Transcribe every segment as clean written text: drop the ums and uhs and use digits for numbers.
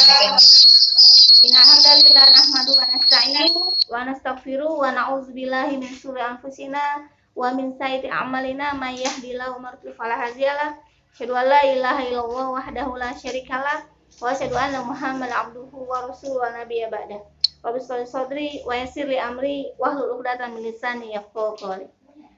Inna hamdalillah nahmadu wa nasta'inu wa nastaghfiru wa na'udzubillahi min syururi anfusina wa min sayyiati a'malina may yahdihillahu fala hadiyalah. Asyhadu an la ilaha illallah wahdahu la syarikalah wa asyhadu anna Muhammadan abduhu wa rasuluhu wa nabiyya ba'da. Rabbi sholli sadri wa yassir li amri wahlul 'uqdatam min lisani yafqahu qawli.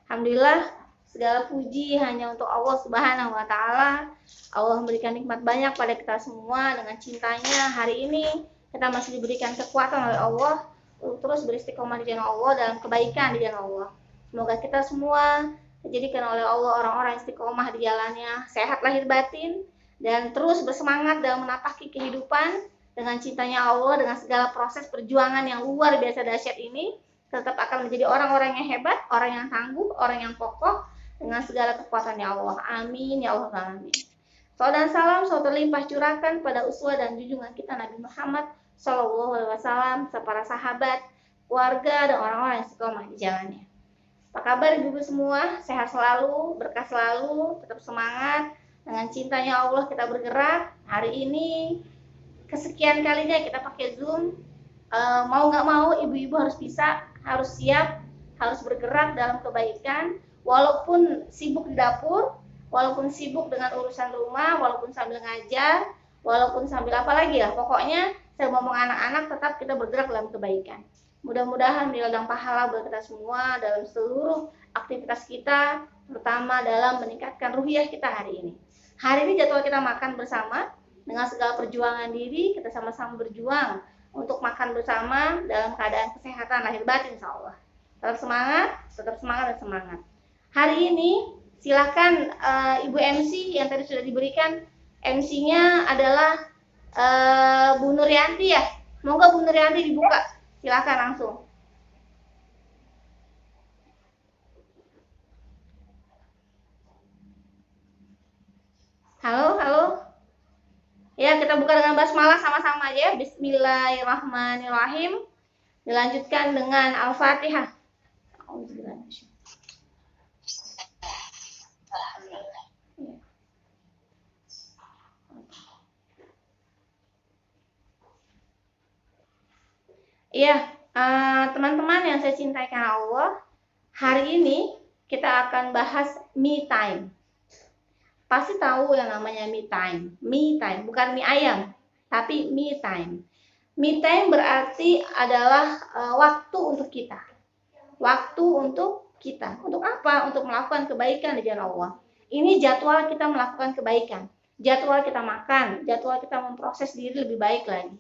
Alhamdulillah, segala puji hanya untuk Allah Subhanahu wa taala. Allah memberikan nikmat banyak pada kita semua. Dengan cintanya hari ini kita masih diberikan kekuatan oleh Allah untuk terus beristiqomah di jalan Allah dalam kebaikan di jalan Allah. Semoga kita semua dijadikan oleh Allah orang-orang istiqomah di jalannya, sehat lahir batin, dan terus bersemangat dalam menapaki kehidupan dengan cintanya Allah, dengan segala proses perjuangan yang luar biasa dahsyat ini, tetap akan menjadi orang-orang yang hebat, orang yang tangguh, orang yang kokoh dengan segala kekuatannya Allah. Amin ya Allah alamin. Salawat dan salam selalu terlimpah curahkan pada uswah dan junjungan kita Nabi Muhammad Shallallahu Alaihi Wasallam, para sahabat, keluarga, dan orang-orang yang istiqomah di jalannya. Apa kabar ibu-ibu semua? Sehat selalu, berkah selalu, tetap semangat. Dengan cintanya Allah kita bergerak. Hari ini kesekian kalinya kita pakai Zoom. Mau nggak mau ibu-ibu harus bisa, harus siap, harus bergerak dalam kebaikan. Walaupun sibuk di dapur, walaupun sibuk dengan urusan rumah, walaupun sambil ngajar, walaupun sambil apa lagi ya, pokoknya saya ngomong anak-anak tetap kita bergerak dalam kebaikan. Mudah-mudahan di ladang pahala buat kita semua dalam seluruh aktivitas kita, terutama dalam meningkatkan ruhiyah kita hari ini. Hari ini jadwal kita makan bersama, dengan segala perjuangan diri, kita sama-sama berjuang untuk makan bersama dalam keadaan kesehatan lahir batin insya Allah. Tetap semangat dan semangat. Hari ini silakan Ibu MC yang tadi sudah diberikan, MC-nya adalah Bu Nuryanti ya. Monggo Bu Nuryanti dibuka, silakan langsung. Halo. Ya, kita buka dengan basmalah sama-sama aja. Bismillahirrahmanirrahim. Dilanjutkan dengan Al-Fatihah. Iya, teman-teman yang saya cintai karena Allah, hari ini kita akan bahas me time. Pasti tahu yang namanya me time. Me time, bukan mie ayam, tapi me time. Me time berarti adalah waktu untuk kita. Waktu untuk kita. Untuk apa? Untuk melakukan kebaikan di jalan Allah. Ini jadwal kita melakukan kebaikan. Jadwal kita makan, jadwal kita memproses diri lebih baik lagi.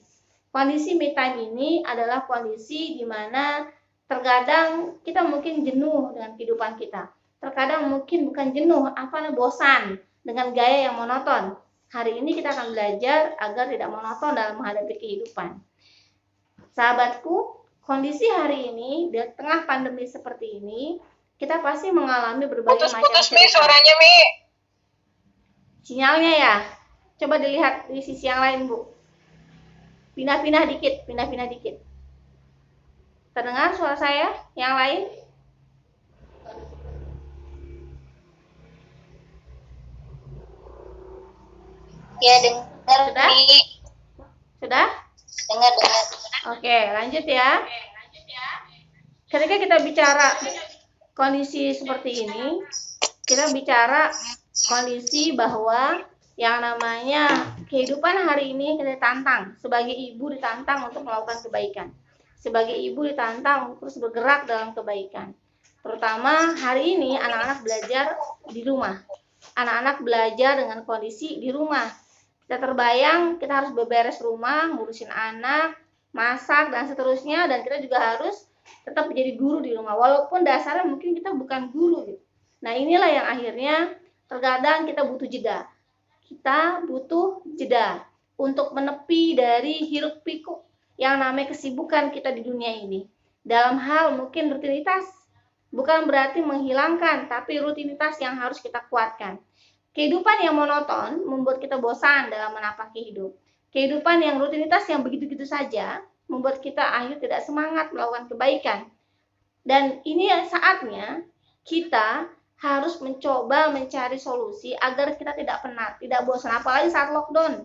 Kondisi me time ini adalah kondisi di mana terkadang kita mungkin jenuh dengan kehidupan kita. Terkadang mungkin bukan jenuh, bosan dengan gaya yang monoton. Hari ini kita akan belajar agar tidak monoton dalam menghadapi kehidupan. Sahabatku, kondisi hari ini di tengah pandemi seperti ini, kita pasti mengalami berbagai macam cerita. Suaranya, Mi. Sinyalnya ya. Coba dilihat di sisi yang lain, Bu. Pindah-pindah dikit. Terdengar suara saya yang lain? Ya, dengar. Sudah? Dengar. Oke, lanjut ya. Ketika kita bicara kondisi seperti ini, kita bicara kondisi bahwa yang namanya kehidupan hari ini kita ditantang. Sebagai ibu ditantang untuk melakukan kebaikan. Sebagai ibu ditantang untuk terus bergerak dalam kebaikan. Terutama hari ini anak-anak belajar di rumah. Anak-anak belajar dengan kondisi di rumah. Kita terbayang kita harus beberes rumah, ngurusin anak, masak, dan seterusnya. Dan kita juga harus tetap menjadi guru di rumah. Walaupun dasarnya mungkin kita bukan guru gitu. Nah, inilah yang akhirnya terkadang kita butuh jeda. Kita butuh jeda untuk menepi dari hiruk pikuk yang namanya kesibukan kita di dunia ini. Dalam hal mungkin rutinitas, bukan berarti menghilangkan, tapi rutinitas yang harus kita kuatkan. Kehidupan yang monoton membuat kita bosan dalam menapaki hidup. Kehidupan yang rutinitas yang begitu-gitu saja membuat kita akhirnya tidak semangat melakukan kebaikan. Dan ini saatnya kita harus mencoba mencari solusi agar kita tidak penat, tidak bosan, apalagi saat lockdown.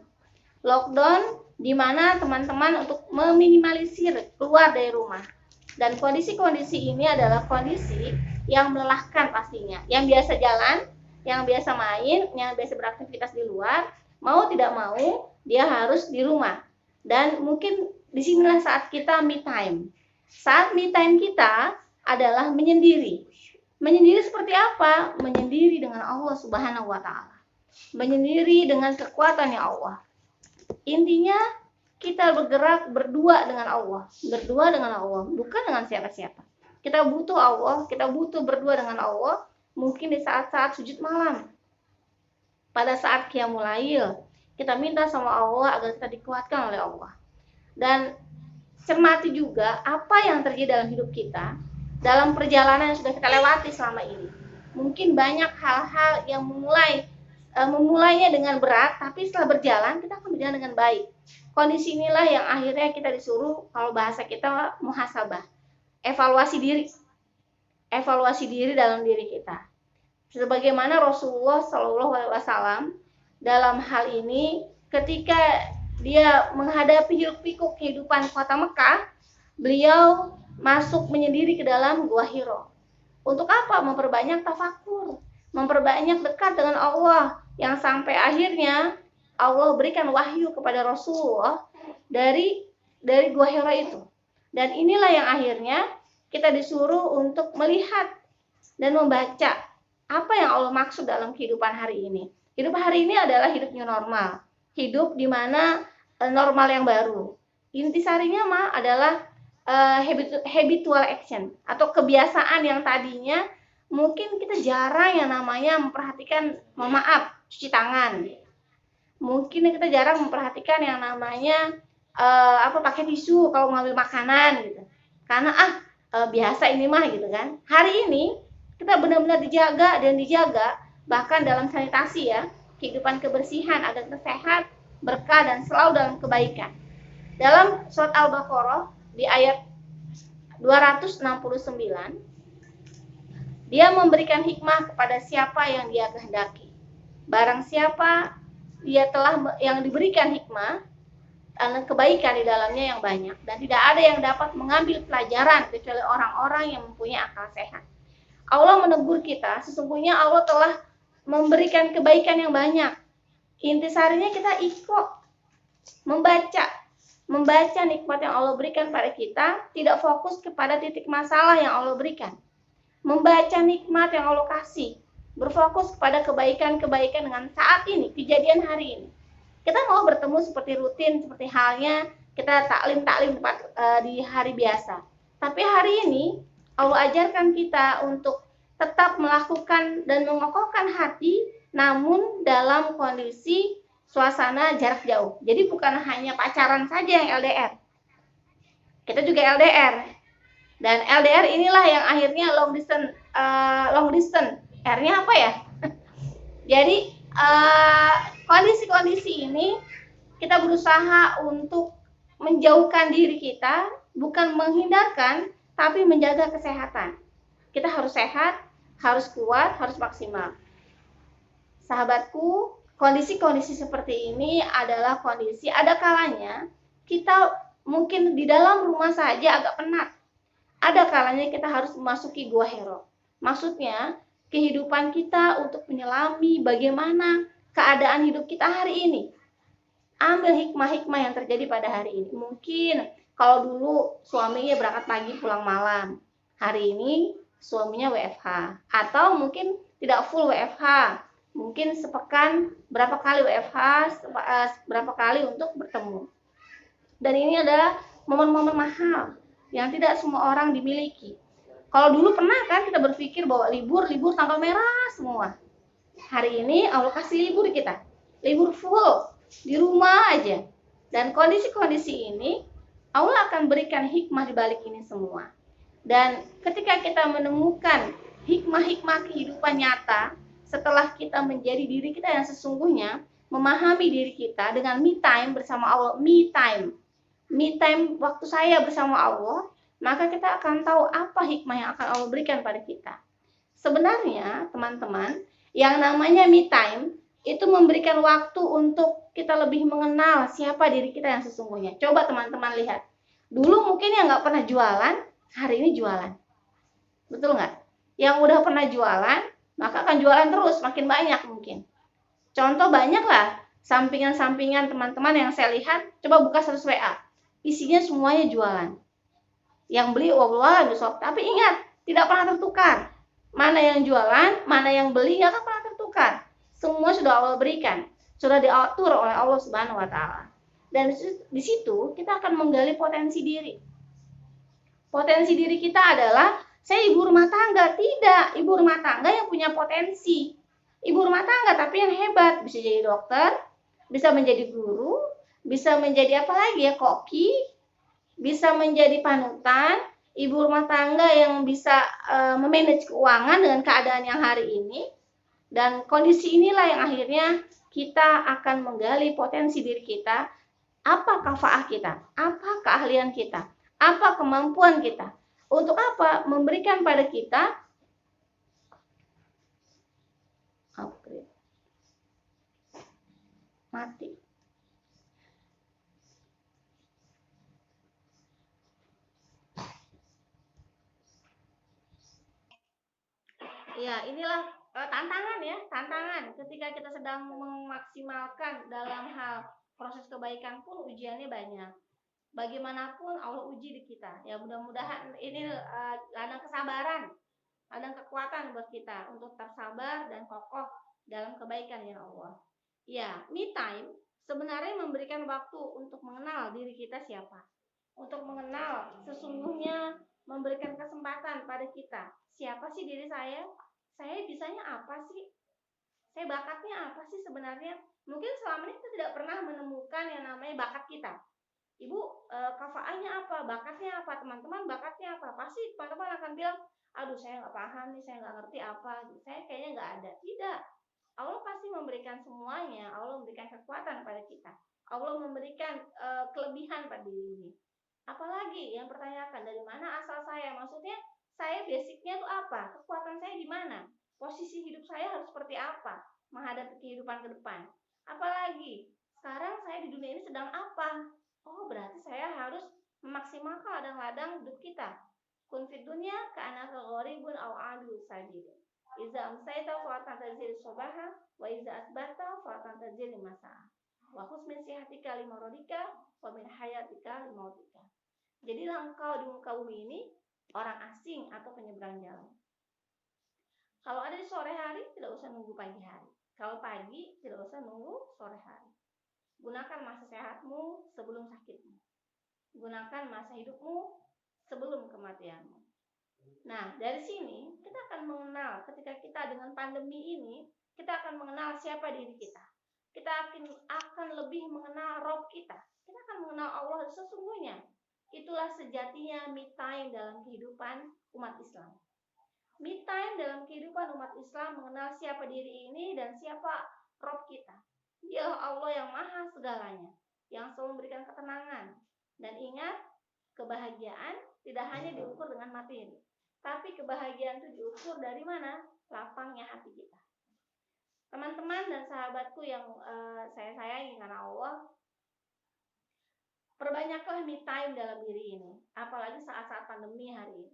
Lockdown di mana teman-teman untuk meminimalisir keluar dari rumah. Dan kondisi-kondisi ini adalah kondisi yang melelahkan pastinya. Yang biasa jalan, yang biasa main, yang biasa beraktivitas di luar, mau tidak mau dia harus di rumah. Dan mungkin disinilah saat kita me time. Saat me time kita adalah menyendiri. Menyendiri seperti apa? Menyendiri dengan Allah Subhanahu wa Ta'ala. Menyendiri dengan kekuatannya Allah. Intinya kita bergerak berdua dengan Allah, berdua dengan Allah, bukan dengan siapa-siapa. Kita butuh Allah, kita butuh berdua dengan Allah. Mungkin di saat-saat sujud malam, pada saat qiyamul lail, kita minta sama Allah agar kita dikuatkan oleh Allah. Dan cermati juga apa yang terjadi dalam hidup kita, dalam perjalanan yang sudah kita lewati selama ini. Mungkin banyak hal-hal yang memulainya dengan berat, tapi setelah berjalan kita akan berjalan dengan baik. Kondisi inilah yang akhirnya kita disuruh, kalau bahasa kita, muhasabah, evaluasi diri dalam diri kita. Sebagaimana Rasulullah SAW dalam hal ini, ketika dia menghadapi hiruk-pikuk kehidupan kota Mekah, beliau masuk menyendiri ke dalam Gua Hiro. Untuk apa? Memperbanyak tafakur, memperbanyak dekat dengan Allah, yang sampai akhirnya Allah berikan wahyu kepada Rasulullah dari Gua Hiro itu. Dan inilah yang akhirnya kita disuruh untuk melihat dan membaca apa yang Allah maksud dalam kehidupan hari ini. Hidup hari ini adalah hidup new normal, hidup di mana normal yang baru. Intisarinya mah adalah habitual action atau kebiasaan yang tadinya mungkin kita jarang yang namanya memperhatikan, maaf, cuci tangan. Mungkin kita jarang memperhatikan yang namanya pakai tisu kalau mengambil makanan gitu. Karena biasa ini mah gitu kan. Hari ini kita benar-benar dijaga, bahkan dalam sanitasi ya, kehidupan kebersihan agar kita sehat, berkah dan selalu dalam kebaikan. Dalam surat Al-Baqarah di ayat 269, dia memberikan hikmah kepada siapa yang dia kehendaki. Barang siapa dia telah yang diberikan hikmah, kebaikan di dalamnya yang banyak, dan tidak ada yang dapat mengambil pelajaran kecuali orang-orang yang mempunyai akal sehat. Allah menegur kita, sesungguhnya Allah telah memberikan kebaikan yang banyak. Intisarinya kita membaca nikmat yang Allah berikan pada kita, tidak fokus kepada titik masalah yang Allah berikan. Membaca nikmat yang Allah kasih, berfokus kepada kebaikan-kebaikan dengan saat ini, kejadian hari ini. Kita mau bertemu seperti rutin, seperti halnya kita taklim di hari biasa. Tapi hari ini Allah ajarkan kita untuk tetap melakukan dan mengokohkan hati, namun dalam kondisi suasana jarak jauh. Jadi bukan hanya pacaran saja yang LDR. Kita juga LDR. Dan LDR inilah yang akhirnya long distance. R-nya apa ya? Jadi kondisi-kondisi ini kita berusaha untuk menjauhkan diri kita, bukan menghindarkan, tapi menjaga kesehatan. Kita harus sehat, harus kuat, harus maksimal. Sahabatku, kondisi-kondisi seperti ini adalah kondisi, ada kalanya kita mungkin di dalam rumah saja agak penat. Ada kalanya kita harus memasuki Gua Hiro. Maksudnya, kehidupan kita untuk menyelami bagaimana keadaan hidup kita hari ini. Ambil hikmah-hikmah yang terjadi pada hari ini. Mungkin kalau dulu suaminya berangkat pagi pulang malam, hari ini suaminya WFH. Atau mungkin tidak full WFH, mungkin sepekan berapa kali WFH, berapa kali untuk bertemu. Dan ini adalah momen-momen mahal yang tidak semua orang dimiliki. Kalau dulu pernah kan kita berpikir bahwa libur tanggal merah semua. Hari ini Allah kasih libur kita, libur full, di rumah aja. Dan kondisi-kondisi ini Allah akan berikan hikmah di balik ini semua. Dan ketika kita menemukan hikmah-hikmah kehidupan nyata, setelah kita menjadi diri kita yang sesungguhnya, memahami diri kita dengan me time bersama Allah, me time waktu saya bersama Allah, maka kita akan tahu apa hikmah yang akan Allah berikan pada kita. Sebenarnya teman-teman, yang namanya me time itu memberikan waktu untuk kita lebih mengenal siapa diri kita yang sesungguhnya. Coba teman-teman lihat. Dulu mungkin yang nggak pernah jualan, hari ini jualan. Betul nggak? Yang udah pernah jualan, maka akan jualan terus, makin banyak mungkin. Contoh banyak lah, sampingan-sampingan teman-teman yang saya lihat, coba buka 100 WA. Isinya semuanya jualan. Yang beli Allah besok, tapi ingat, tidak pernah tertukar. Mana yang jualan, mana yang beli, nggak akan pernah tertukar. Semua sudah Allah berikan, sudah diatur oleh Allah Subhanahu wa Ta'ala. Dan di situ kita akan menggali potensi diri. Potensi diri kita adalah saya ibu rumah tangga. Tidak, ibu rumah tangga yang punya potensi. Ibu rumah tangga tapi yang hebat, bisa jadi dokter, bisa menjadi guru, bisa menjadi apa lagi ya, koki, bisa menjadi panutan, ibu rumah tangga yang bisa memanage keuangan dengan keadaan yang hari ini. Dan kondisi inilah yang akhirnya kita akan menggali potensi diri kita. Apa kafaah kita? Apa keahlian kita? Apa kemampuan kita? Untuk apa? Memberikan pada kita upgrade. Mati. Ya, inilah tantangan ya, tantangan ketika kita sedang memaksimalkan dalam hal proses kebaikan pun ujiannya banyak. Bagaimanapun Allah uji di kita. Ya mudah-mudahan ini ladang kesabaran, ladang kekuatan buat kita untuk tetap sabar dan kokoh dalam kebaikan ya Allah. Ya, me time sebenarnya memberikan waktu untuk mengenal diri kita siapa. Untuk mengenal sesungguhnya, memberikan kesempatan pada kita. Siapa sih diri saya? Saya bisanya apa sih? Saya bakatnya apa sih sebenarnya? Mungkin selama ini kita tidak pernah menemukan yang namanya bakat kita. Ibu, kafaahnya apa? Bakatnya apa? Teman-teman bakatnya apa? Pasti teman-teman akan bilang, aduh saya nggak paham nih, saya nggak ngerti apa. Saya kayaknya nggak ada. Tidak. Allah pasti memberikan semuanya. Allah memberikan kekuatan pada kita. Allah memberikan kelebihan pada diri ini. Apalagi yang pertanyakan, dari mana asal saya? Maksudnya saya basicnya itu apa? Kekuatan saya di mana? Posisi hidup saya harus seperti apa menghadapi kehidupan ke depan? Apalagi sekarang saya di dunia ini sedang apa? Oh, berarti saya harus memaksimalkan ladang-ladang hidup kita. Kun fid dunya ka'annaka gharibun aw 'abiru sabil. Iza amsayta fa'atan tazil subaha wa iza asbahta fa'atan tazil masa'a. Wa khus min sihatika limaradika wa min hayatika limautika. Jadilah engkau di muka bumi ini orang asing atau penyeberang jalan. Kalau ada di sore hari, tidak usah nunggu pagi hari. Kalau pagi, tidak usah nunggu sore hari. Gunakan masa sehatmu sebelum sakitmu. Gunakan masa hidupmu sebelum kematianmu. Nah, dari sini kita akan mengenal, ketika kita dengan pandemi ini, kita akan mengenal siapa diri kita. Kita akan lebih mengenal Rob kita. Kita akan mengenal Allah sesungguhnya. Itulah sejatinya me time dalam kehidupan umat Islam. Me time dalam kehidupan umat Islam mengenal siapa diri ini dan siapa Rob kita. Dialah Allah yang maha segalanya, yang selalu memberikan ketenangan. Dan ingat, kebahagiaan tidak hanya diukur dengan materi, tapi kebahagiaan itu diukur dari mana? Lapangnya hati kita. Teman-teman dan sahabatku yang saya sayangi karena Allah, perbanyaklah me time dalam diri ini, apalagi saat-saat pandemi hari ini.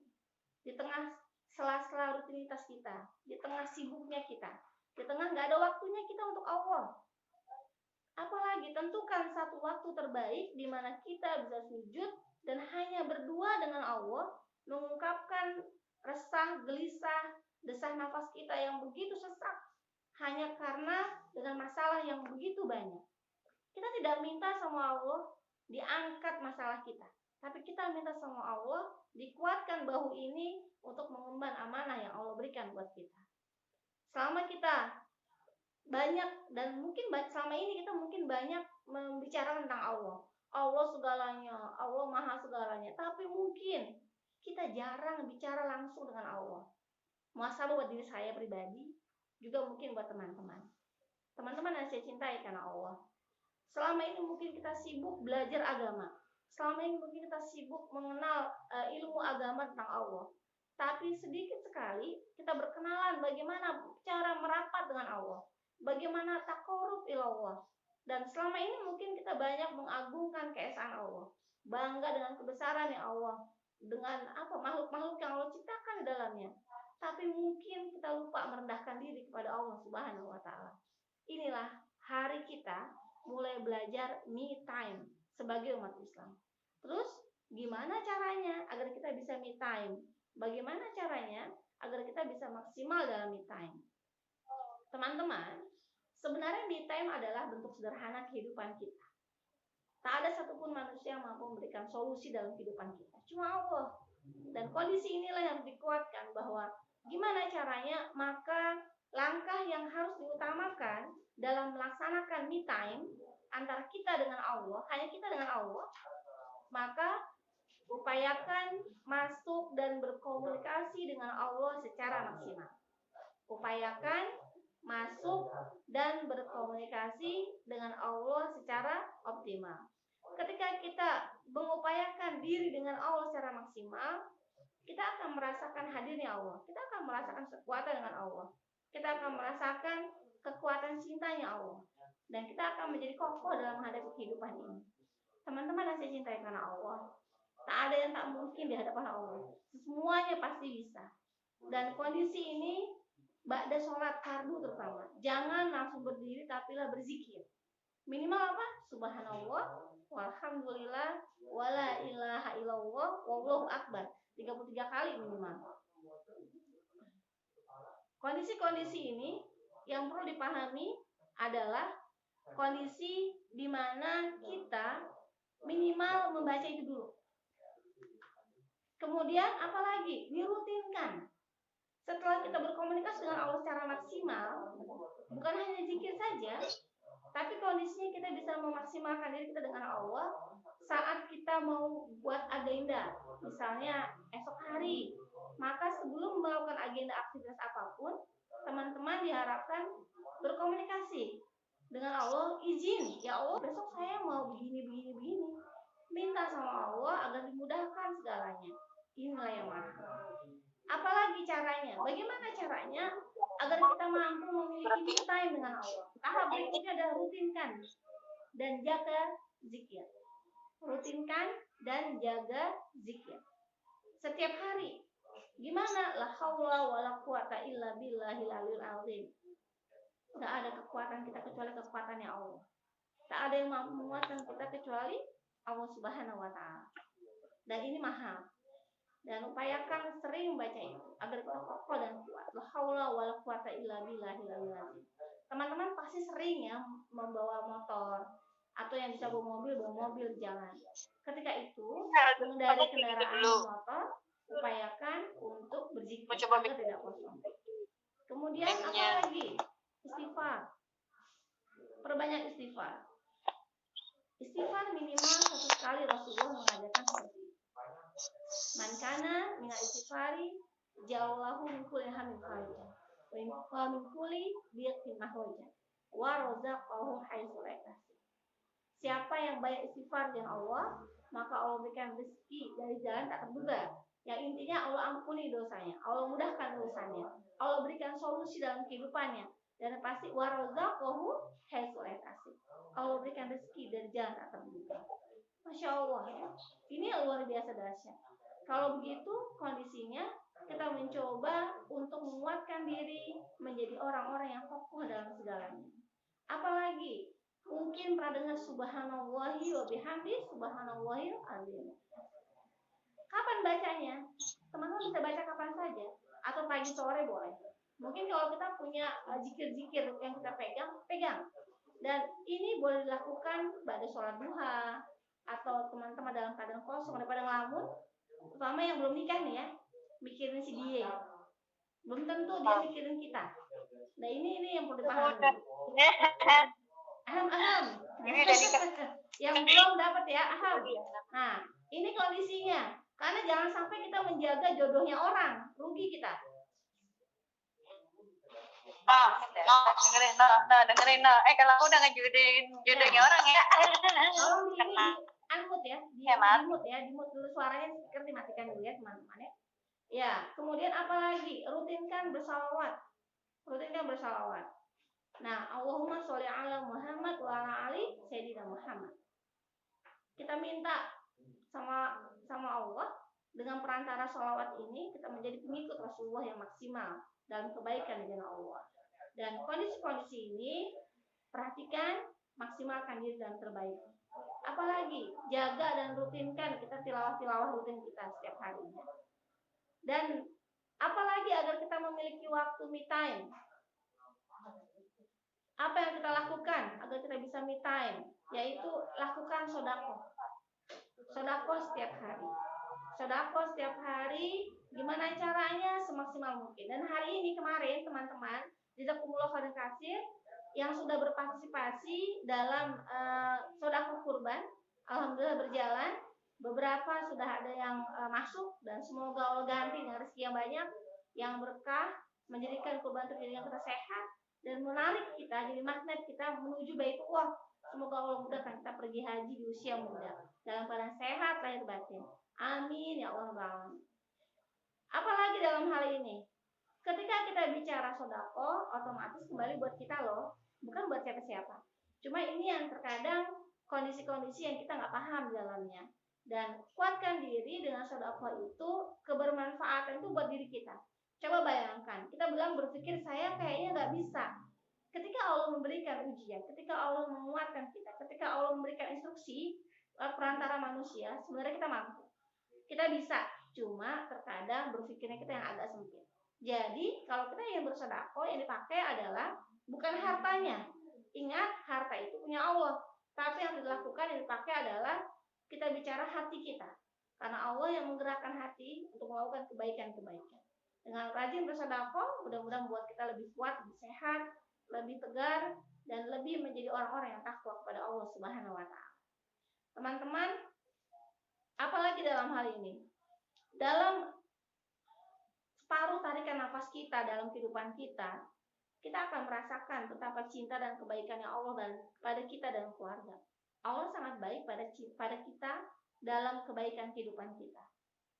Di tengah sela-sela rutinitas kita, di tengah sibuknya kita, di tengah nggak ada waktunya kita untuk Allah. Apalagi tentukan satu waktu terbaik di mana kita bisa sujud dan hanya berdua dengan Allah, mengungkapkan resah, gelisah, desah nafas kita yang begitu sesak hanya karena dengan masalah yang begitu banyak. Kita tidak minta sama Allah diangkat masalah kita, tapi kita minta sama Allah dikuatkan bahu ini untuk mengemban amanah yang Allah berikan buat kita. Selama kita banyak, dan mungkin selama ini kita mungkin banyak membicarakan tentang Allah. Allah segalanya, Allah maha segalanya. Tapi mungkin kita jarang bicara langsung dengan Allah. Muhasabah buat diri saya pribadi, juga mungkin buat teman-teman. Teman-teman yang saya cintai karena Allah. Selama ini mungkin kita sibuk belajar agama. Selama ini mungkin kita sibuk mengenal ilmu agama tentang Allah. Tapi sedikit sekali kita berkenalan bagaimana cara merapat dengan Allah. Bagaimana taqarrub ilallah. Dan selama ini mungkin kita banyak mengagungkan keesaan Allah, bangga dengan kebesaran yang Allah, dengan makhluk-makhluk yang Allah ciptakan di dalamnya. Tapi mungkin kita lupa merendahkan diri kepada Allah Subhanahu wa taala. Inilah hari kita mulai belajar me time sebagai umat Islam. Terus gimana caranya agar kita bisa me time? Bagaimana caranya agar kita bisa maksimal dalam me time? Teman-teman, sebenarnya me time adalah bentuk sederhana kehidupan kita. Tak ada satupun manusia yang mampu memberikan solusi dalam kehidupan kita, cuma Allah. Dan kondisi inilah yang dikuatkan bahwa gimana caranya, maka langkah yang harus diutamakan dalam melaksanakan me time antara kita dengan Allah, hanya kita dengan Allah, maka upayakan masuk dan berkomunikasi dengan Allah secara maksimal. Upayakan masuk dan berkomunikasi dengan Allah secara optimal. Ketika kita mengupayakan diri dengan Allah secara maksimal, kita akan merasakan hadirnya Allah. Kita akan merasakan kekuatan dengan Allah. Kita akan merasakan kekuatan cintanya Allah. Dan kita akan menjadi kokoh dalam menghadapi kehidupan ini. Teman-teman yang saya cintai karena Allah, tak ada yang tak mungkin di hadapan Allah. Semuanya pasti bisa. Dan kondisi ini ba'da sholat fardu terutama, jangan langsung berdiri tapilah berzikir. Minimal apa? Subhanallah, walhamdulillah, wala ilaha illallah, wallahu akbar. 33 kali minimal. Kondisi-kondisi ini yang perlu dipahami adalah kondisi di mana kita minimal membaca itu dulu. Kemudian apalagi? Dirutinkan. Setelah kita berkomunikasi dengan Allah secara maksimal, bukan hanya zikir saja, tapi kondisinya kita bisa memaksimalkan diri kita dengan Allah saat kita mau buat agenda. Misalnya esok hari, maka sebelum melakukan agenda aktivitas apapun, teman-teman diharapkan berkomunikasi dengan Allah, izin, ya Allah besok saya mau begini. Minta sama Allah agar dimudahkan segalanya. Inilah yang mahal. Apalagi caranya? Bagaimana caranya agar kita mampu memiliki me time dengan Allah? Tahap berikutnya adalah rutinkan dan jaga zikir. Rutinkan dan jaga zikir setiap hari. Gimana? La haula wala quwata illa billahil aliyil azim. Tidak ada kekuatan kita kecuali kekuatannya Allah. Tak ada yang mampu menguatkan kita kecuali Allah Subhanahu wa taala. Dan ini mahal. Dan upayakan sering baca itu agar kita kokoh dan kuat. La haula wala quwata illa billahil aliyil azim. Teman-teman pasti sering ya membawa motor atau yang bisa bawa mobil di jalan. Ketika itu mengendarai kendaraan motor, upayakan untuk berzikir agar tidak kosong. Kemudian apa lagi? Istighfar. Perbanyak istighfar. Istighfar minimal 1 kali Rasulullah mengajarkan seperti itu. Man kana min istighfari jaulahu min kulli hammin farja wa min kulli dhiqin mahraja wa razaqahu haitsu la yahtasib. Siapa yang banyak istighfar dengan Allah, maka Allah berikan rezeki dari jalan tak terduga. Yang intinya Allah ampuni dosanya, Allah mudahkan urusannya, Allah berikan solusi dalam kehidupannya, dan pasti wa razaqahu haitsu la yahtasib. Allah berikan rezeki dari jalan tak terduga. Masya Allah ya, ini luar biasa dahsyat. Kalau begitu kondisinya, kita mencoba untuk menguatkan diri menjadi orang-orang yang kokoh dalam segalanya. Apalagi mungkin pernah dengar subhanallahi wa bihamdi subhanallahil azim. Kapan bacanya? Teman-teman bisa baca kapan saja, atau pagi sore boleh. Mungkin kalau kita punya zikir-zikir yang kita pegang. Dan ini boleh dilakukan pada sholat duha, atau teman-teman dalam keadaan kosong daripada ngelamun, terutama yang belum nikah nih ya, mikirin si dia, belum tentu dia mikirin kita. Nah ini yang perlu dipahami. Aham. Yang belum dapat ya, aham. Nah ini kondisinya, karena jangan sampai kita menjaga jodohnya orang, rugi kita. Dengerin. Kalau aku udah ngejodohin jodohnya orang ya. Tolong di unmute ya, di mute dulu suaranya, speaker dimatikan dulu ya teman-teman ya. Ya, kemudian apa lagi? Rutinkan bersalawat. Nah, Allahumma sholli ala Muhammad wa ala ali Sayyidina Muhammad. Kita minta sama Allah dengan perantara sholawat ini kita menjadi pengikut Rasulullah yang maksimal dalam kebaikan dengan Allah. Dan kondisi-kondisi ini perhatikan, maksimalkan diri dalam terbaik. Apalagi jaga dan rutinkan kita tilawah-tilawah rutin kita setiap harinya. Dan apalagi agar kita memiliki waktu me time. Apa yang kita lakukan agar kita bisa me time? Yaitu lakukan sodako. Sodako setiap hari. Sodako setiap hari, gimana caranya semaksimal mungkin. Dan hari ini kemarin teman-teman, jazakumullah khairan katsir yang sudah berpartisipasi dalam sodako kurban, alhamdulillah berjalan. Beberapa sudah ada yang masuk dan semoga Allah ganti dengan rezeki yang banyak, yang berkah, menjadikan kurban terjadinya kita sehat dan menarik kita jadi magnet kita menuju Baitullah. Semoga Allah mudahkan kita pergi haji di usia muda dalam keadaan sehat lahir batin. Amin ya Allah. Apalagi dalam hal ini, ketika kita bicara sodako, otomatis kembali buat kita loh, bukan buat siapa-siapa. Cuma ini yang terkadang kondisi-kondisi yang kita nggak paham di dalamnya. Dan kuatkan diri dengan sodako itu, kebermanfaatan itu buat diri kita. Coba bayangkan, kita bilang berpikir saya kayaknya nggak bisa. Ketika Allah memberikan ujian, ketika Allah menguatkan kita, ketika Allah memberikan instruksi perantara manusia, sebenarnya kita mampu. Kita bisa, cuma terkadang berpikirnya kita yang agak sempit. Jadi, kalau kita yang bersedekah, yang dipakai adalah bukan hartanya. Ingat, harta itu punya Allah. Tapi yang dilakukan, yang dipakai adalah kita bicara hati kita. Karena Allah yang menggerakkan hati untuk melakukan kebaikan-kebaikan. Dengan rajin bersedekah, mudah-mudahan buat kita lebih kuat, lebih sehat, lebih tegar, dan lebih menjadi orang-orang yang takwa kepada Allah Subhanahu wa Ta'ala. Teman-teman, apalagi dalam hal ini, dalam separuh tarikan nafas kita dalam kehidupan kita, kita akan merasakan betapa cinta dan kebaikannya Allah dan pada kita dan keluarga. Allah sangat baik pada kita dalam kebaikan kehidupan kita.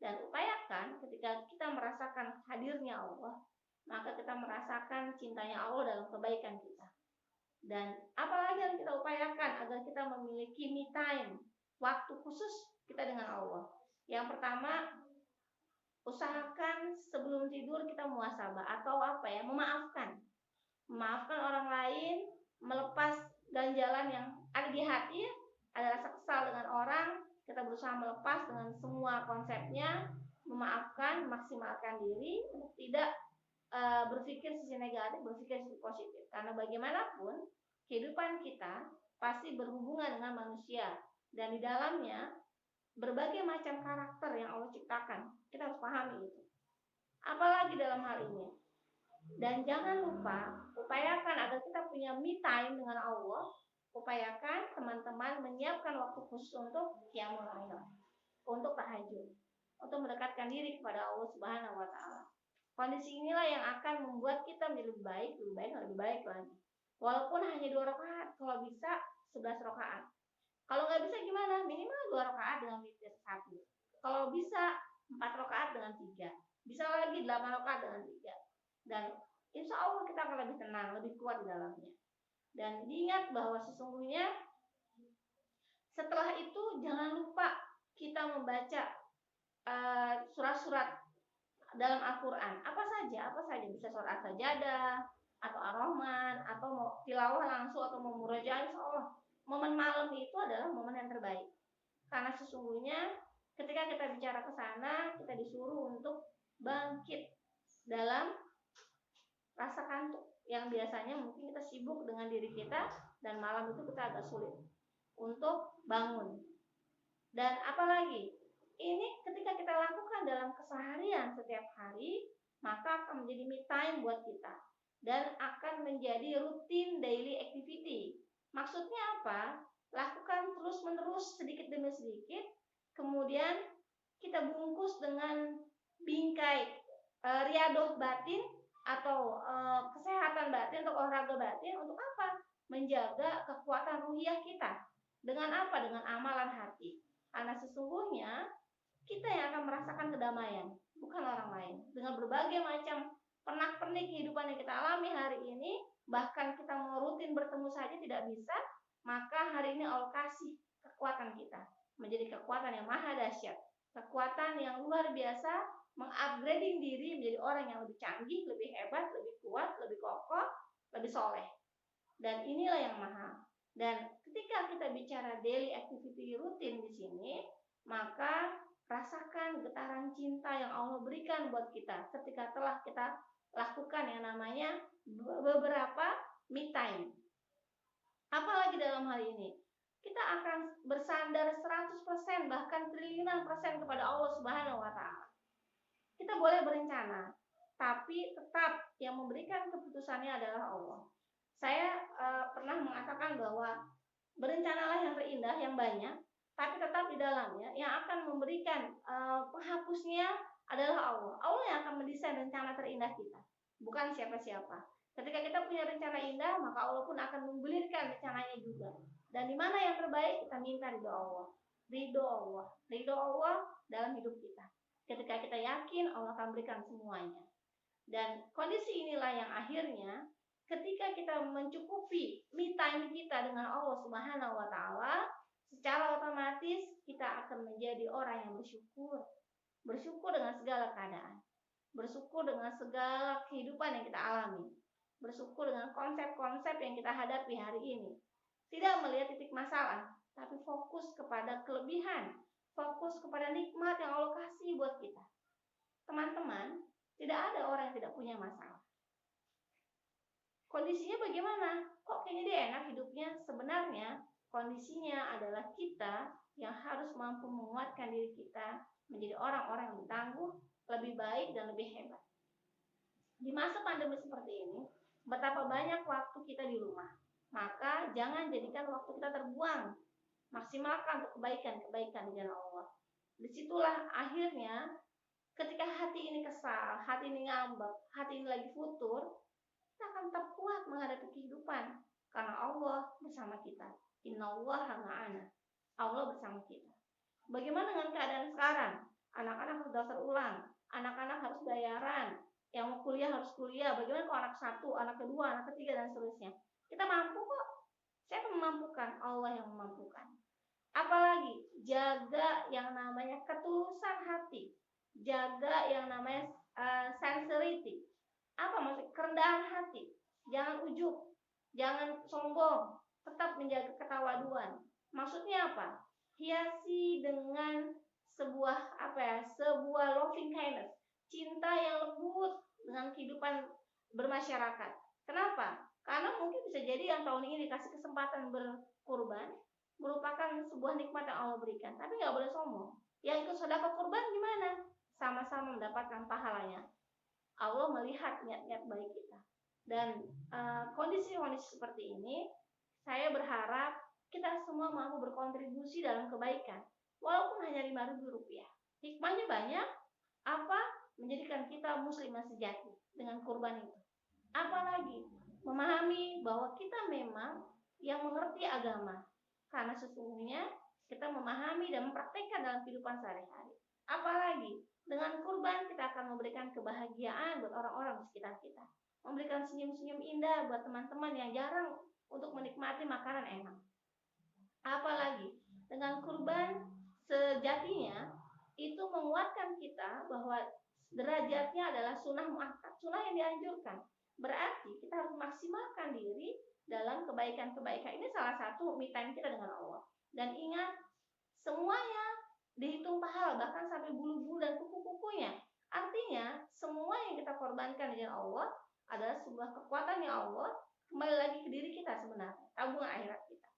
Dan upayakan ketika kita merasakan hadirnya Allah, maka kita merasakan cintanya Allah dalam kebaikan kita. Dan apalagi yang kita upayakan agar kita memiliki me time, waktu khusus kita dengan Allah. Yang pertama, usahakan sebelum tidur kita muhasabah atau memaafkan. Memaafkan orang lain, melepas ganjalan yang ada di hati, ada rasa kesal dengan orang, kita berusaha melepas dengan semua konsepnya, memaafkan, maksimalkan diri untuk tidak berpikir sisi negatif, berpikir sisi positif. Karena bagaimanapun kehidupan kita pasti berhubungan dengan manusia dan di dalamnya berbagai macam karakter yang Allah ciptakan. Kita harus pahami itu. Apalagi dalam hal ini. Dan jangan lupa, upayakan agar kita punya me time dengan Allah. Upayakan teman-teman menyiapkan waktu khusus untuk qiyamul lail, untuk tahajud, untuk mendekatkan diri kepada Allah Subhanahu wa Ta'ala. Kondisi inilah yang akan membuat kita menjadi lebih baik lagi. Walaupun hanya 2 rakaat, kalau bisa 11 rakaat. Kalau nggak bisa gimana? Minimal 2 rakaat dengan witir 1. Kalau bisa 4 rakaat dengan 3. Bisa lagi 8 rakaat dengan 3. Dan insya Allah kita akan lebih tenang, lebih kuat di dalamnya. Dan diingat bahwa sesungguhnya setelah itu jangan lupa kita membaca surat-surat dalam Al-Quran. Apa saja, bisa surat As-Sajadah, atau Ar-Rahman, atau mau tilawah langsung, atau mau murojaah, insya Allah. Momen malam itu adalah momen yang terbaik. Karena sesungguhnya ketika kita bicara ke sana, kita disuruh untuk bangkit dalam rasa kantuk yang biasanya mungkin kita sibuk dengan diri kita dan malam itu kita agak sulit untuk bangun. Dan apalagi ini ketika kita lakukan dalam keseharian setiap hari, maka akan menjadi me time buat kita dan akan menjadi rutin daily activity. Maksudnya apa? Lakukan terus-menerus sedikit demi sedikit, kemudian kita bungkus dengan bingkai riadoh batin atau kesehatan batin atau olahraga batin untuk apa? Menjaga kekuatan ruhiyah kita. Dengan apa? Dengan amalan hati. Karena sesungguhnya kita yang akan merasakan kedamaian, bukan orang lain. Dengan berbagai macam pernak-pernik kehidupan yang kita alami hari ini, bahkan kita mau rutin bertemu saja tidak bisa, maka hari ini Allah kasih kekuatan kita menjadi kekuatan yang maha dahsyat, kekuatan yang luar biasa, mengupgrading diri menjadi orang yang lebih canggih, lebih hebat, lebih kuat, lebih kokoh, lebih soleh. Dan inilah yang mahal. Dan ketika kita bicara daily activity rutin di sini, maka rasakan getaran cinta yang Allah berikan buat kita ketika telah kita lakukan yang namanya beberapa me time. Apalagi dalam hal ini, kita akan bersandar 100% bahkan triliunan persen kepada Allah Subhanahu wa taala. Kita boleh berencana, tapi tetap yang memberikan keputusannya adalah Allah. Saya pernah mengatakan bahwa berencanalah yang terindah, yang banyak, tapi tetap di dalamnya yang akan memberikan penghapusnya adalah Allah. Allah yang akan mendesain rencana terindah kita, bukan siapa-siapa. Ketika kita punya rencana indah, maka Allah pun akan menggulirkan rencananya juga. Dan di mana yang terbaik, kita minta ridho Allah. Ridho Allah dalam hidup kita. Ketika kita yakin, Allah akan berikan semuanya. Dan kondisi inilah yang akhirnya ketika kita mencukupi me time kita dengan Allah Subhanahu wa taala, secara otomatis kita akan menjadi orang yang bersyukur. Bersyukur dengan segala keadaan. Bersyukur dengan segala kehidupan yang kita alami. Bersyukur dengan konsep-konsep yang kita hadapi hari ini. Tidak melihat titik masalah, tapi fokus kepada kelebihan, fokus kepada nikmat yang Allah kasih buat kita. Teman-teman, tidak ada orang yang tidak punya masalah. Kondisinya bagaimana? Kok kayaknya dia enak hidupnya? Sebenarnya kondisinya adalah kita yang harus mampu menguatkan diri kita menjadi orang-orang yang tangguh, lebih baik dan lebih hebat. Di masa pandemi seperti ini, betapa banyak waktu kita di rumah. Maka jangan jadikan waktu kita terbuang. Maksimalkan untuk kebaikan-kebaikan di jalan Allah. Disitulah akhirnya ketika hati ini kesal, hati ini ngambek, hati ini lagi futur, kita akan tetap kuat menghadapi kehidupan. Karena Allah bersama kita. Innallaha ma'ana. Allah bersama kita. Bagaimana dengan keadaan sekarang? Anak-anak harus daftar ulang. Anak-anak harus bayaran. Yang mau kuliah harus kuliah. Bagaimana kalau anak satu, anak kedua, anak ketiga, dan seterusnya? Kita mampu kok. Siapa memampukan? Allah yang memampukan. Apalagi jaga yang namanya ketulusan hati, jaga yang namanya sincerity. Apa maksud? Kerendahan hati. Jangan ujub, jangan sombong, tetap menjaga ketawaduan. Maksudnya apa? Hiasi dengan sebuah sebuah loving kindness, cinta yang lembut dengan kehidupan bermasyarakat. Kenapa? Karena mungkin bisa jadi yang tahun ini dikasih kesempatan berkurban merupakan sebuah nikmat yang Allah berikan, tapi nggak boleh sombong. Yang ikut sedekah kurban gimana? Sama-sama mendapatkan pahalanya. Allah melihat niat-niat baik kita. Dan kondisi-kondisi seperti ini, saya berharap kita semua mampu berkontribusi dalam kebaikan, walaupun hanya Rp5.000. Hikmahnya banyak. Apa? Menjadikan kita muslimah sejati dengan kurban itu. Apalagi memahami bahwa kita memang yang mengerti agama, karena sesungguhnya kita memahami dan mempraktekkan dalam kehidupan sehari-hari. Apalagi dengan kurban kita akan memberikan kebahagiaan buat orang-orang di sekitar kita, memberikan senyum-senyum indah buat teman-teman yang jarang untuk menikmati makanan enak. Apalagi dengan kurban sejatinya itu menguatkan kita bahwa derajatnya adalah sunnah muakkad, sunnah yang dianjurkan. Berarti kita harus maksimalkan diri dalam kebaikan-kebaikan. Ini salah satu me time kita dengan Allah. Dan ingat, semuanya dihitung pahala, bahkan sampai bulu-bulu dan kuku-kukunya. Artinya, semua yang kita korbankan dengan Allah adalah sebuah kekuatan yang Allah kembali lagi ke diri kita sebenarnya, tabungan akhirat kita.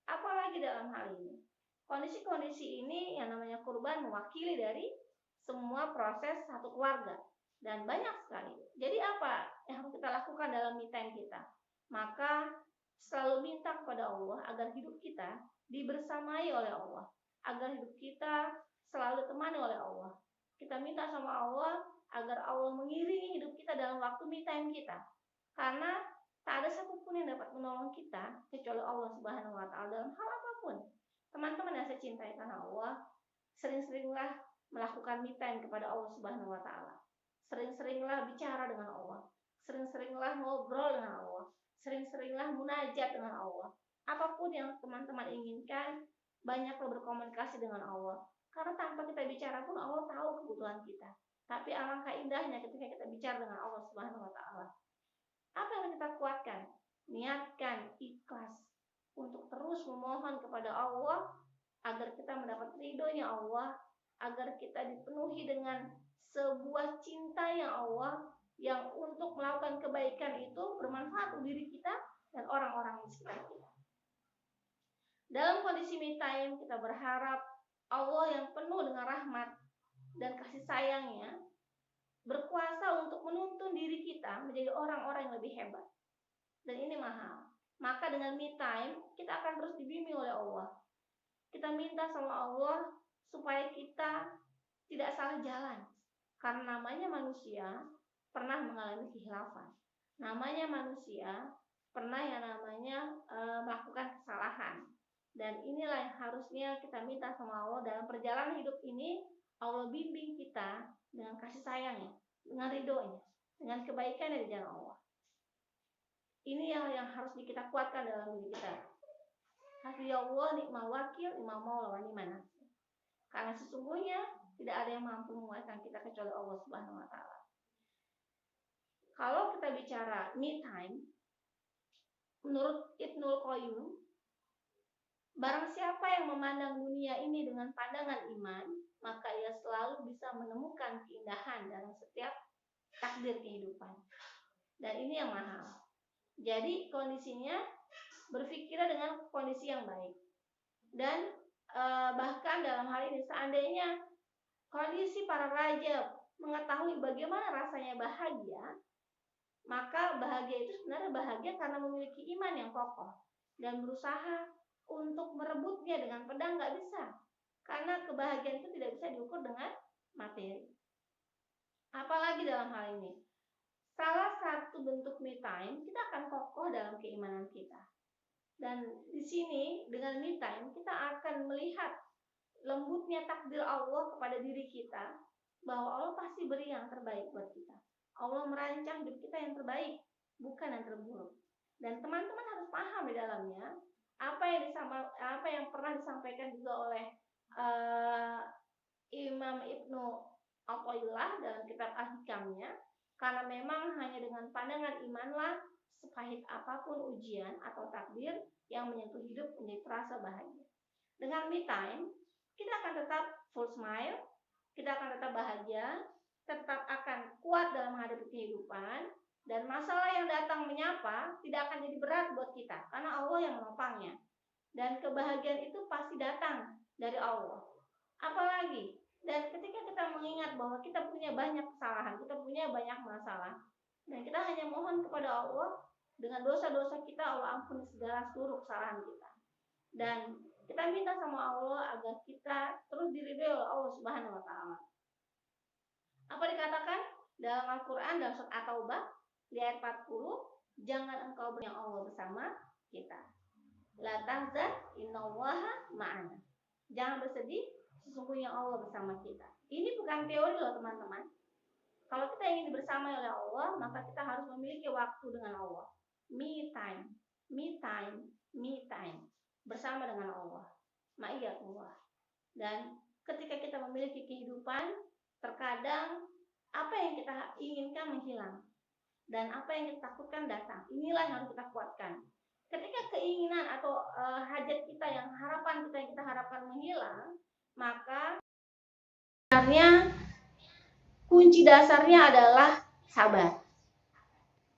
Apalagi dalam hal ini, kondisi-kondisi ini yang namanya kurban mewakili dari semua proses satu keluarga. Dan banyak sekali. Jadi apa yang harus kita lakukan dalam me time kita? Maka selalu minta kepada Allah agar hidup kita dibersamai oleh Allah, agar hidup kita selalu ditemani oleh Allah. Kita minta sama Allah agar Allah mengiringi hidup kita dalam waktu me time kita. Karena tak ada satupun yang dapat menolong kita kecuali Allah Subhanahu wa taala dalam hal apapun. Teman-teman yang saya cintai karena Allah, sering-seringlah melakukan me time kepada Allah Subhanahu wa taala. Sering-seringlah bicara dengan Allah. Sering-seringlah ngobrol dengan Allah. sering-seringlah munajat dengan Allah. Apapun yang teman-teman inginkan, banyaklah berkomunikasi dengan Allah. Karena tanpa kita bicara pun Allah tahu kebutuhan kita. Tapi alangkah indahnya ketika kita bicara dengan Allah Subhanahu wa taala. Apa yang kita kuatkan? Niatkan ikhlas untuk terus memohon kepada Allah agar kita mendapat ridhonya Allah, agar kita dipenuhi dengan sebuah cinta yang Allah yang untuk melakukan kebaikan itu bermanfaat untuk diri kita dan orang-orang di sekitar kita. Dalam kondisi me time kita berharap Allah yang penuh dengan rahmat dan kasih sayangnya berkuasa untuk menuntun diri kita menjadi orang-orang yang lebih hebat. Dan ini mahal. Maka dengan me time kita akan terus dibimbing oleh Allah. Kita minta sama Allah supaya kita tidak salah jalan. Karena namanya manusia pernah mengalami kehilafan. Namanya manusia pernah yang namanya melakukan kesalahan. Dan inilah yang harusnya kita minta sama Allah dalam perjalanan hidup ini. Allah bimbing kita dengan kasih sayangnya, dengan ridhonya, dengan kebaikan dari jalan Allah. Ini yang harus kita kuatkan dalam diri kita. Hasbiyallah ni'mal wakil, ni'mal maula wa ni'man nasir. Karena sesungguhnya tidak ada yang mampu menguatkan kita kecuali Allah Subhanahu wa taala. Kalau kita bicara me time, menurut Ibnul Qayyim, barang siapa yang memandang dunia ini dengan pandangan iman, maka ia selalu bisa menemukan keindahan dalam setiap takdir kehidupan. Dan ini yang mahal. Jadi kondisinya berpikirlah dengan kondisi yang baik. Dan bahkan dalam hal ini seandainya kondisi para raja mengetahui bagaimana rasanya bahagia, maka bahagia itu sebenarnya bahagia karena memiliki iman yang kokoh dan berusaha untuk merebutnya dengan pedang nggak bisa. Karena kebahagiaan itu tidak bisa diukur dengan materi. Apalagi dalam hal ini. Salah satu bentuk me time, kita akan kokoh dalam keimanan kita. Dan di sini dengan me time kita akan melihat lembutnya takdir Allah kepada diri kita, bahwa Allah pasti beri yang terbaik buat kita. Allah merancang hidup kita yang terbaik, bukan yang terburuk. Dan teman-teman harus paham di dalamnya apa yang pernah disampaikan juga oleh Imam Ibnu Athaillah dalam kitab Al-Hikamnya. Karena memang hanya dengan pandangan imanlah sepahit apapun ujian atau takdir yang menyentuh hidup menjadi terasa bahagia. Dengan me time, kita akan tetap full smile, kita akan tetap bahagia, tetap akan kuat dalam menghadapi kehidupan, dan masalah yang datang menyapa tidak akan jadi berat buat kita, karena Allah yang menopangnya. Dan kebahagiaan itu pasti datang dari Allah. Apalagi, dan ketika kita mengingat bahwa kita punya banyak kesalahan, kita punya banyak masalah, dan kita hanya mohon kepada Allah, dengan dosa-dosa kita Allah ampuni segala seluruh kesalahan kita. Dan kita minta sama Allah agar kita terus diridhoi oleh Allah Subhanahu wa taala. Apa dikatakan dalam Al-Qur'an dalam surat At-Taubah di ayat 40, jangan engkau beri Allah bersama kita. La tahzan innallaha ma'ana. Jangan bersedih, sesungguhnya Allah bersama kita. Ini bukan teori loh teman-teman. Kalau kita ingin bersama oleh Allah, maka kita harus memiliki waktu dengan Allah. Me time, me time, me time. Bersama dengan Allah. Ma'iyatullah. Dan ketika kita memiliki kehidupan, terkadang apa yang kita inginkan menghilang. Dan apa yang kita takutkan datang. Inilah yang harus kita kuatkan. Ketika keinginan atau hajat kita harapan kita yang kita harapkan menghilang, maka sebenarnya kunci dasarnya adalah sabar.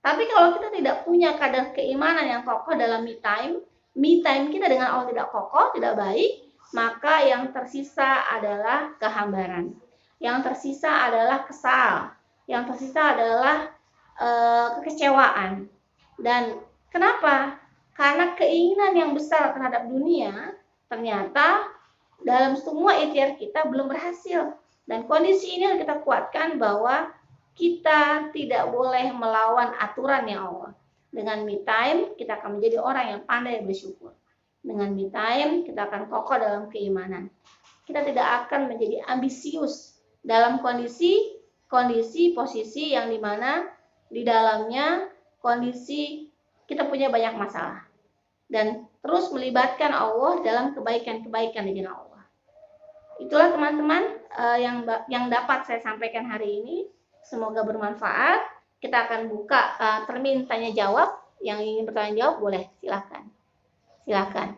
Tapi kalau kita tidak punya kadar keimanan yang kokoh dalam me time kita dengan Allah tidak kokoh, tidak baik, maka yang tersisa adalah kehambaran. Yang tersisa adalah kesal. Yang tersisa adalah kekecewaan. Dan kenapa? Karena keinginan yang besar terhadap dunia ternyata dalam semua ikhtiar kita belum berhasil. Dan kondisi ini harus kita kuatkan bahwa kita tidak boleh melawan aturan yang Allah. Dengan me time kita akan menjadi orang yang pandai bersyukur. Dengan me time kita akan kokoh dalam keimanan. Kita tidak akan menjadi ambisius dalam kondisi posisi yang dimana di dalamnya kondisi kita punya banyak masalah. Dan terus melibatkan Allah dalam kebaikan-kebaikan di jalan Allah. Itulah teman-teman yang dapat saya sampaikan hari ini. Semoga bermanfaat. Kita akan buka termin tanya jawab. Yang ingin bertanya jawab boleh, silakan. Silakan.